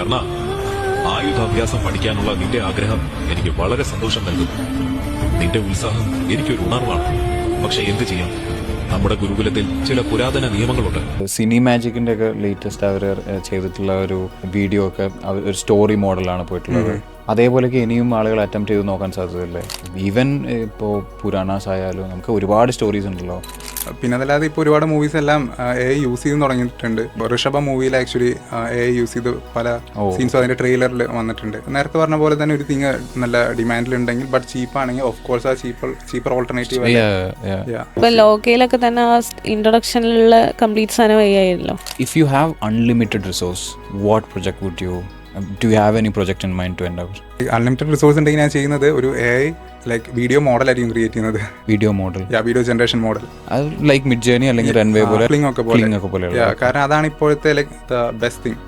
കർണ, ആയുധാഭ്യാസം പഠിക്കാനുള്ള നിന്റെ ആഗ്രഹം എനിക്ക് വളരെ സന്തോഷം നൽകുന്നു. നിന്റെ ഉത്സാഹം എനിക്കൊരു ഉണർവാണ്. പക്ഷെ എന്ത് ചെയ്യാം, നമ്മുടെ ഗുരുകുലത്തിൽ ചില പുരാതന നിയമങ്ങളുണ്ട്. സിനി മാജിക്കിന്റെ ഒക്കെ ലേറ്റസ്റ്റ് അവർ ചെയ്തിട്ടുള്ള ഒരു വീഡിയോ ഒക്കെ ഒരു സ്റ്റോറി മോഡലാണ് പോയിട്ടുള്ളത്. അതേപോലെയൊക്കെ ഇനിയും ആളുകൾ അറ്റംപ്റ്റ് ചെയ്ത് നോക്കാൻ സാധ്യതയില്ലേ? ഈവൻ ഇപ്പോൾ പുരാണാസ് ആയാലും നമുക്ക് ഒരുപാട് സ്റ്റോറീസ് ഉണ്ടല്ലോ. പിന്നെ അതല്ലാതെ ഇപ്പോൾ ഒരുപാട് മൂവീസ് എല്ലാം AI യൂസ് ചെയ്ത് തുടങ്ങിയിട്ടുണ്ട്. ഋഷഭ മൂവിയിൽ ആക്ച്വലി AI യൂസ് ചെയ്ത് പല സീൻസും അതിന്റെ ട്രെയിലറിൽ വന്നിട്ടുണ്ട്. നേരത്തെ പറഞ്ഞ പോലെ തന്നെ ഒരു തിങ് നല്ല ഡിമാൻഡിലുണ്ടെങ്കിൽ ബട്ട് ചീപ്പാണെങ്കിൽ ഓഫ് കോഴ്സ് ആ ചീപ്പർ ഓൾട്ടർനേറ്റീവ്. ഇപ്പൊ ലോകയിലൊക്കെ തന്നെ ആ ഇൻട്രൊഡക്ഷനിലുള്ള കംപ്ലീറ്റ് സാധനം AI ആയിരുന്നല്ലോ. If you have unlimited resource, what project would you do you have any project in mind to endeavor? Unlimited resource ഉണ്ടെങ്കിൽ ഞാൻ ചെയ്യുന്നത് ഒരു AI ലൈക്ക് വീഡിയോ മോഡൽ ആയിരിക്കും ക്രിയേറ്റ് ചെയ്യുന്നത്. Video model, video generation model, like Midjourney അല്ലെങ്കിൽ Runway പോലെ, ഒക്കെ പോലെ. കാരണം അതാണ് ഇപ്പോഴത്തെ ലൈക്ക് ദ ബെസ്റ്റ് തിങ്.